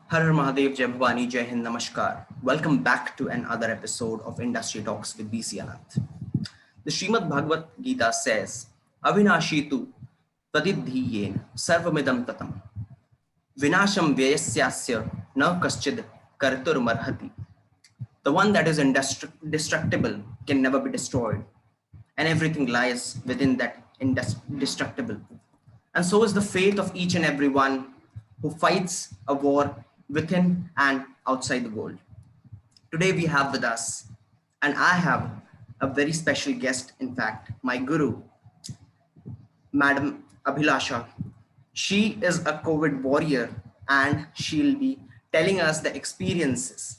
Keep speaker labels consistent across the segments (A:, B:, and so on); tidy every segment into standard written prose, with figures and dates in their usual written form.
A: Har Har Mahadev, Jai Bhavani, Jai Hind, Namaskar. Welcome back to another episode of Industry Talks with BC Anant. The Srimad Bhagavad Gita says, Avinashi tu tadidhiyen sarvamidam tatam vinasham vyayasyasya na kaschid kartur marhati. The one that is indestructible can never be destroyed, and everything lies within that indestructible. And so is the fate of each and every one who fights a war within and outside the world. Today we have with us, and I have a very special guest, in fact, my guru, Madam Abhilasha. She is a COVID warrior and she'll be telling us the experiences.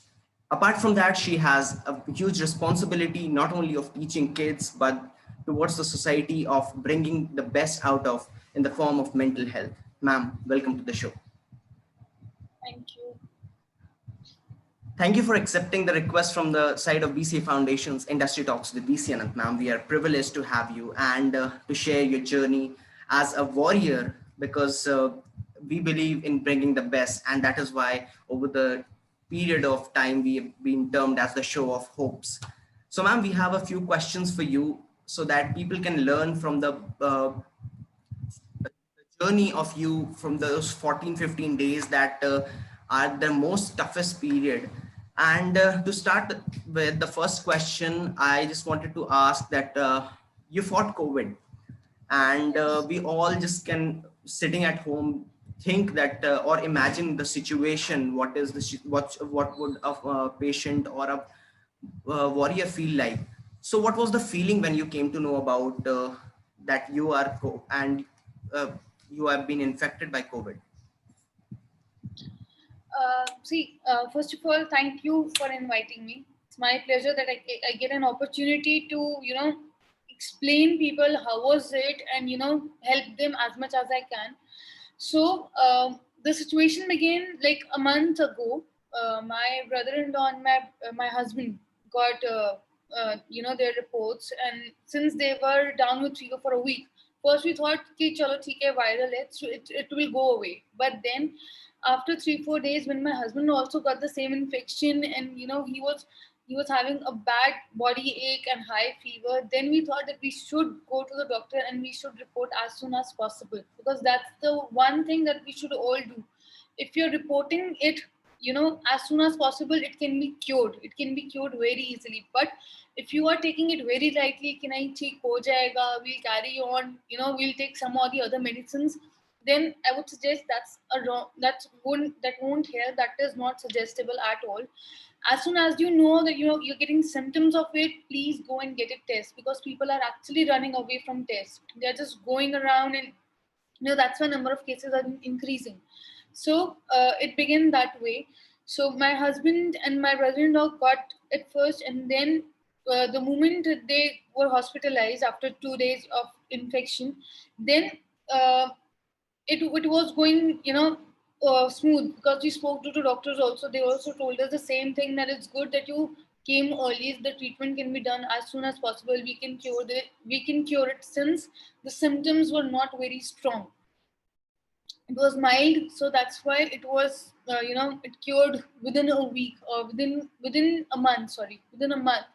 A: Apart from that, she has a huge responsibility not only of teaching kids, but towards the society of bringing the best out of in the form of mental health. Ma'am, welcome to the show.
B: Thank you.
A: Thank you for accepting the request from the side of BCA Foundation's Industry Talks with BC Anant, ma'am. We are privileged to have you and to share your journey as a warrior because we believe in bringing the best. And that is why over the period of time, we have been termed as the show of hopes. So ma'am, we have a few questions for you so that people can learn from the journey of you from those 14, 15 days that are the most toughest period. And to start with the first question, I just wanted to ask that you fought COVID and
B: Yes.
A: we all just can sitting at home think that or imagine the situation, what is the what would a patient or a warrior feel like. So what was the feeling when you came to know about that you are and uh, you have been infected by COVID?
B: First of all, thank you for inviting me. It's my pleasure that I get an opportunity to, explain people how was it and, help them as much as I can. So, the situation began like a month ago. My brother-in-law and my husband got, their reports. And since they were down with fever for a week, first we thought, ki chalo theek hai, viral hai, so it will go away. But then after 3 4 days when my husband also got the same infection and he was having a bad body ache and high fever, then we thought that we should go to the doctor and we should report as soon as possible, because that's the one thing that we should all do. If you're reporting it, as soon as possible, it can be cured very easily. But if you are taking it very lightly, can I take ho jayega, we'll carry on, we'll take some or the other medicines, then I would suggest that's a wrong. That won't help. That is not suggestible at all. As soon as you know that you're getting symptoms of it, please go and get a test, because people are actually running away from tests. They're just going around, and that's why number of cases are increasing. So it began that way. So my husband and my brother-in-law got it first, and then the moment they were hospitalized after 2 days of infection, then. It was going smooth, because we spoke to the doctors also. They also told us the same thing, that it's good that you came early. The treatment can be done as soon as possible. We can cure it, since the symptoms were not very strong. It was mild, so that's why it was it cured within a week, or within a month, sorry, within a month.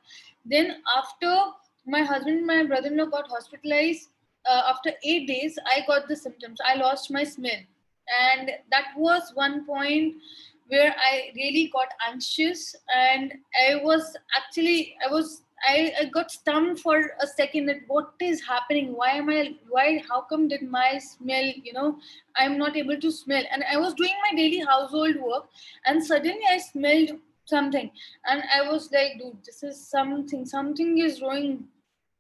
B: Then after my husband and my brother-in-law got hospitalized, after 8 days I got the symptoms. I lost my smell, and that was one point where I really got anxious. And I got stunned for a second, that what is happening, how come did my smell, I'm not able to smell. And I was doing my daily household work, and suddenly I smelled something, and I was like, dude, this is something is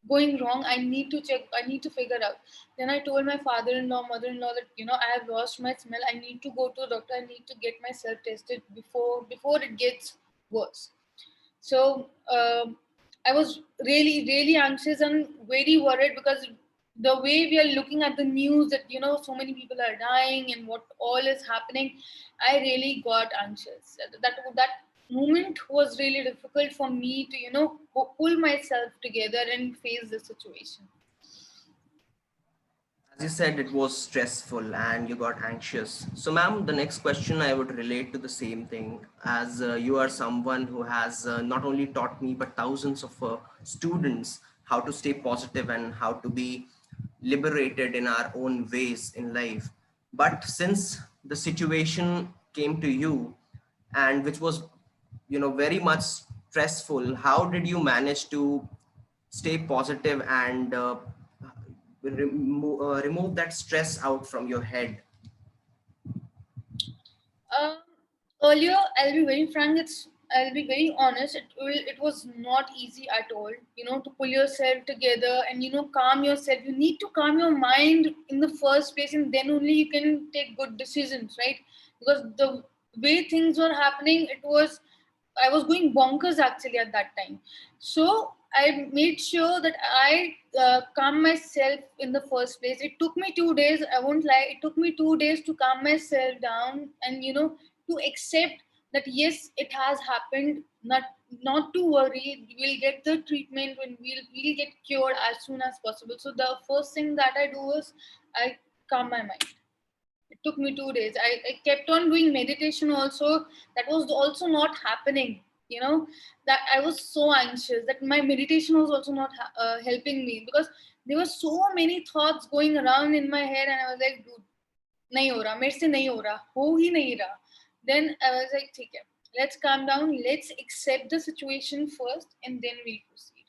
B: going wrong. I need to check, I need to figure out. Then I told my father-in-law, mother-in-law, that I have lost my smell. I need to go to the doctor. I need to get myself tested before it gets worse. So I was really, really anxious and very worried, because the way we are looking at the news, that so many people are dying and what all is happening, I really got anxious. That moment was really difficult for me to pull myself together and face the situation.
A: as you said, it was stressful and you got anxious. So, ma'am, the next question I would relate to the same thing, as you are someone who has not only taught me but thousands of students how to stay positive and how to be liberated in our own ways in life. But since the situation came to you, and which was, very much stressful, how did you manage to stay positive and remove that stress out from your head?
B: Um, Earlier, I'll be very frank. I'll be very honest. It was not easy at all. To pull yourself together and calm yourself. You need to calm your mind in the first place, and then only you can take good decisions, right? Because the way things were happening, I was going bonkers actually at that time. So I made sure that I calm myself in the first place. It took me 2 days. I won't lie. It took me 2 days to calm myself down and to accept that yes, it has happened. Not to worry. We'll get the treatment when we'll get cured as soon as possible. So the first thing that I do is I calm my mind. It took me 2 days. I kept on doing meditation also. That was also not happening. That I was so anxious that my meditation was also not helping me, because there were so many thoughts going around in my head, and I was like, dude, nahi ho raha, mere se nahi ho raha, ho hi nahi raha. Then I was like, ठीक है, let's calm down, let's accept the situation first, and then we'll proceed.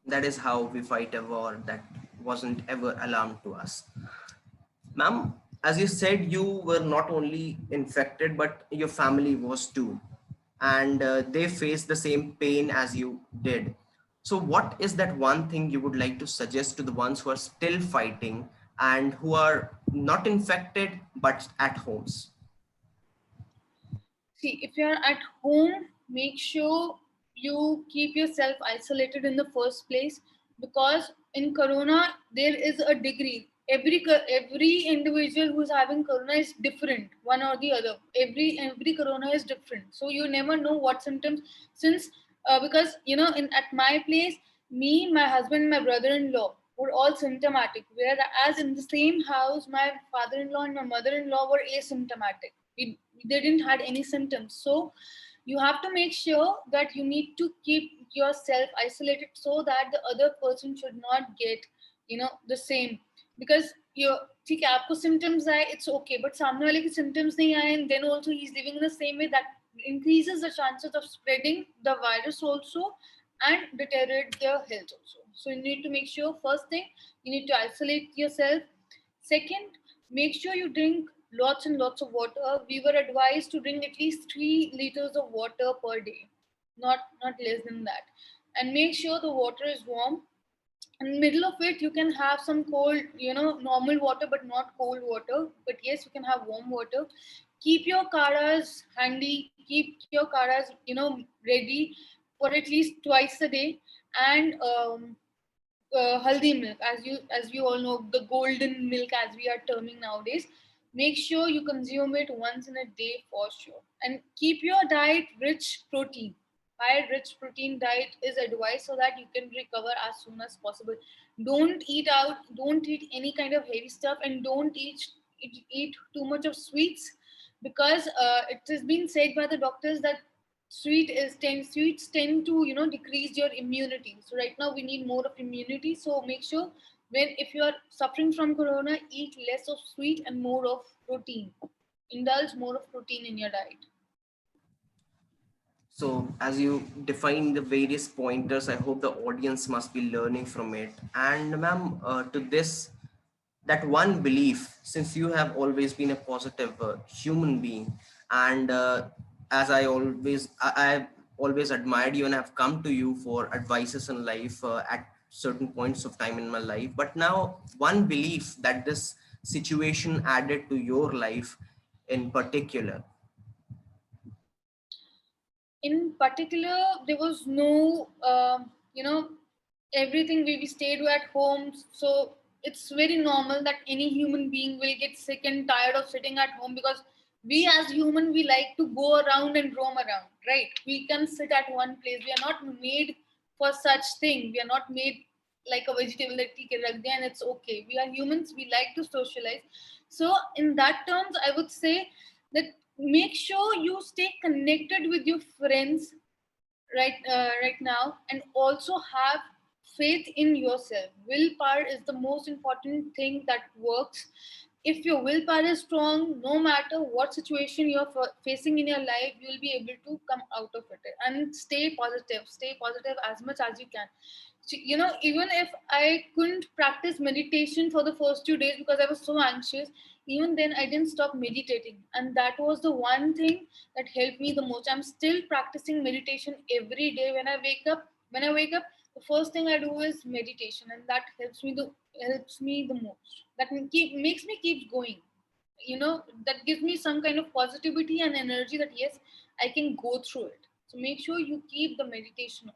A: That is how we fight a war that wasn't ever alarmed to us. Ma'am, as you said, you were not only infected, but your family was too. And they faced the same pain as you did. So, what is that one thing you would like to suggest to the ones who are still fighting and who are not infected but at homes?
B: See, if you're at home, make sure you keep yourself isolated in the first place, because in corona there is a degree. Every individual who's having corona is different, one or the other. Every corona is different, so you never know what symptoms. Since because in at my place, me, my husband, my brother-in-law were all symptomatic, whereas in the same house, my father-in-law and my mother-in-law were asymptomatic. They didn't had any symptoms. So you have to make sure that you need to keep yourself isolated, so that the other person should not get the same. Because you ठीक है, आपको symptoms आए, it's okay, but सामने वाले के symptoms नहीं आए, and then also he's living in the same way, that increases the chances of spreading the virus also, and deteriorate their health also. So you need to make sure, first thing, you need to isolate yourself. Second, make sure you drink lots and lots of water. We were advised to drink at least 3 liters of water per day, not less than that. And make sure the water is warm. In the middle of it, you can have some cold, normal water, but not cold water. But yes, you can have warm water. Keep your karas handy. Keep your karas, ready for at least twice a day. And haldi milk, as we all know, the golden milk as we are terming nowadays. Make sure you consume it once in a day for sure, and keep your diet rich protein. High rich protein diet is advised, so that you can recover as soon as possible. Don't eat out, don't eat any kind of heavy stuff, and don't eat too much of sweets, because it has been said by the doctors that sweets tend to decrease your immunity. So right now we need more of immunity. So make sure, if you are suffering from corona, eat less of sweet and more of protein. Indulge more of protein in your diet.
A: So, as you define the various pointers, I hope the audience must be learning from it. And, ma'am, to this, that one belief, since you have always been a positive human being, and as I've always admired you and have come to you for advices in life at certain points of time in my life. But now, one belief that this situation added to your life in particular.
B: In particular, there was no everything, we stayed at home. So it's very normal that any human being will get sick and tired of sitting at home, because we as human, we like to go around and roam around, right? We can sit at one place. We are not made for such thing. We are not made like a vegetable that you can rag diya and it's okay. We are humans, we like to socialize. So in that terms, I would say that make sure you stay connected with your friends right now, and also have faith in yourself. Willpower is the most important thing that works. If your willpower is strong, no matter what situation you're facing in your life, you'll be able to come out of it. And stay positive as much as you can. So, even if I couldn't practice meditation for the first 2 days because I was so anxious, even then I didn't stop meditating, and that was the one thing that helped me the most. I'm still practicing meditation every day when I wake up. When I wake up, the first thing I do is meditation, and that helps me the most. That makes me keep going. That gives me some kind of positivity and energy that yes, I can go through it. So make sure you keep the meditation on.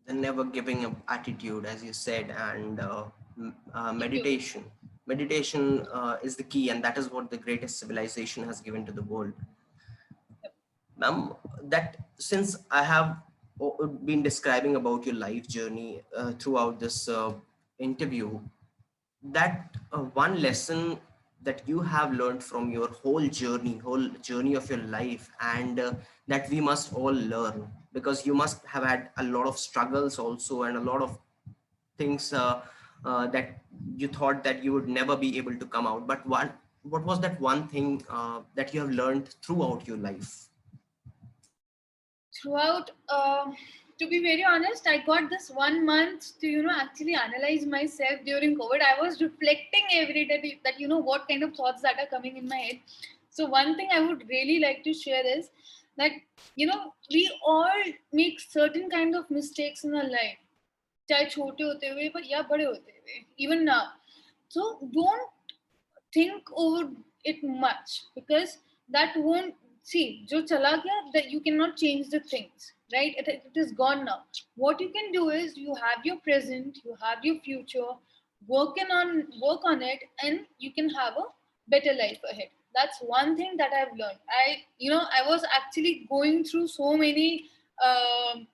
A: The never giving up attitude, as you said, and
B: Thank you.
A: meditation is the key, and that is what the greatest civilization has given to the world. Ma'am, that since I have been describing about your life journey throughout this interview, that one lesson that you have learned from your whole journey of your life, and that we must all learn, because you must have had a lot of struggles also, and a lot of things that you thought that you would never be able to come out. But what was that one thing that you have learned throughout your life?
B: Throughout, to be very honest, I got this 1 month to actually analyze myself during COVID. I was reflecting every day that what kind of thoughts that are coming in my head. So one thing I would really like to share is that we all make certain kind of mistakes in our life, चाहे छोटे होते हुए पर या बड़े होते हुए, even now. So don't think over it much, because that won't, see, jo chala gaya, that you cannot change the things, right? It is gone now. What you can do is you have your present, you have your future, work on it, and you can have a better life ahead. That's one thing that I've learned. I was actually going through so many um,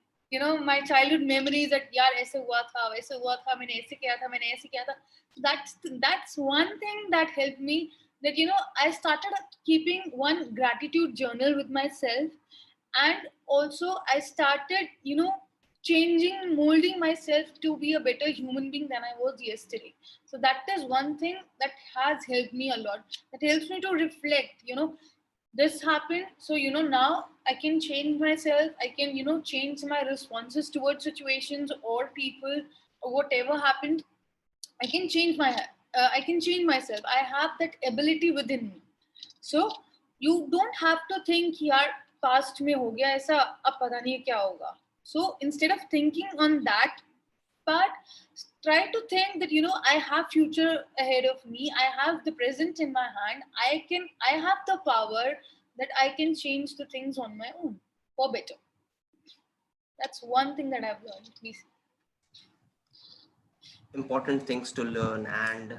B: my childhood memories, that यार ऐसे हुआ था, वैसे हुआ था, मैंने ऐसे किया था, मैंने ऐसे किया था. That's one thing that helped me, that I started keeping one gratitude journal with myself, and also I started changing, molding myself to be a better human being than I was yesterday. So that is one thing that has helped me a lot. That helps me to reflect, this happened, so now I can change myself. I can change my responses towards situations or people, or whatever happened. I can change myself. I have that ability within me. So you don't have to think यार past में हो गया ऐसा, अब पता नहीं क्या होगा. So instead of thinking on that part, try to think that I have future ahead of me. I have the present in my hand. I have the power that I can change the things on my own for better. That's one thing that I've learned. Please.
A: Important things to learn, and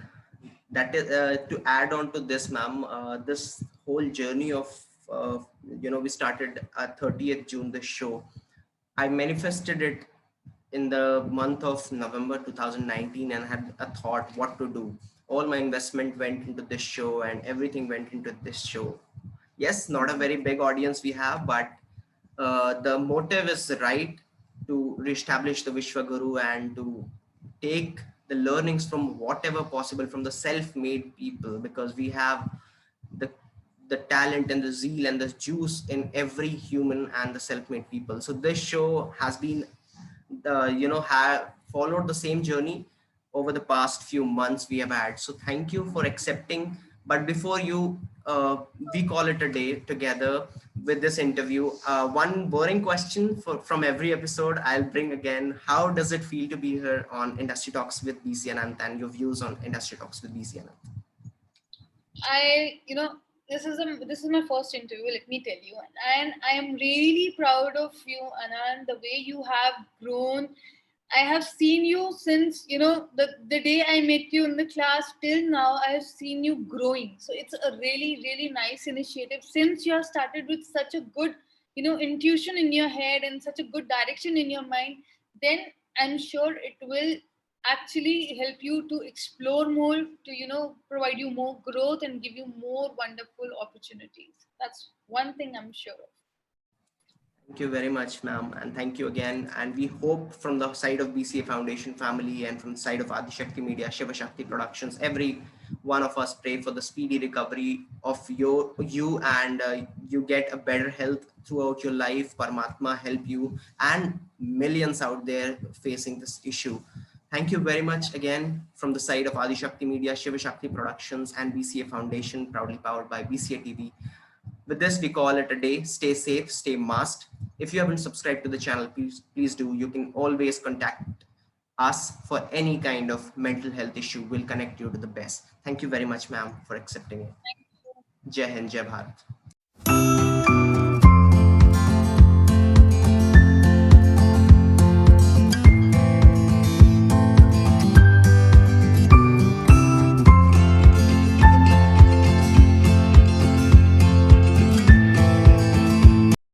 A: that is to add on to this, ma'am, this whole journey of uh, we started at 30th June this show. I manifested it in the month of November 2019, and had a thought what to do. All my investment went into this show, and everything went into this show. Yes, not a very big audience we have, but the motive is right, to reestablish the Vishwaguru and to take the learnings from whatever possible from the self-made people, because we have the talent and the zeal and the juice in every human and the self-made people. So this show has been have followed the same journey over the past few months we have had. So thank you for accepting. But before you we call it a day together with this interview, one boring question from every episode I'll bring again. How does it feel to be here on Industry Talks with BC Anant, and your views on Industry Talks with BC Anant?
B: I, this is my first interview, let me tell you, and I am really proud of you, Anand, the way you have grown. I have seen you since the day I met you in the class till now. I have seen you growing. So it's a really really nice initiative. Since you have started with such a good intuition in your head and such a good direction in your mind, then I'm sure it will actually help you to explore more, to provide you more growth and give you more wonderful opportunities. That's one thing I'm sure of.
A: Thank you very much, ma'am, and thank you again. And we hope from the side of BCA Foundation family and from the side of Adishakti Media, Shiva Shakti Productions, every one of us pray for the speedy recovery of you and you get a better health throughout your life. Paramatma help you and millions out there facing this issue. Thank you very much again from the side of Adishakti Media, Shiva Shakti Productions, and BCA Foundation, proudly powered by BCA TV. With this, we call it a day. Stay safe, stay masked. If you haven't subscribed to the channel, please do. You can always contact us for any kind of mental health issue. We'll connect you to the best. Thank you very much, ma'am, for accepting it.
B: Thank you.
A: Jai Hind, Jai Bharat.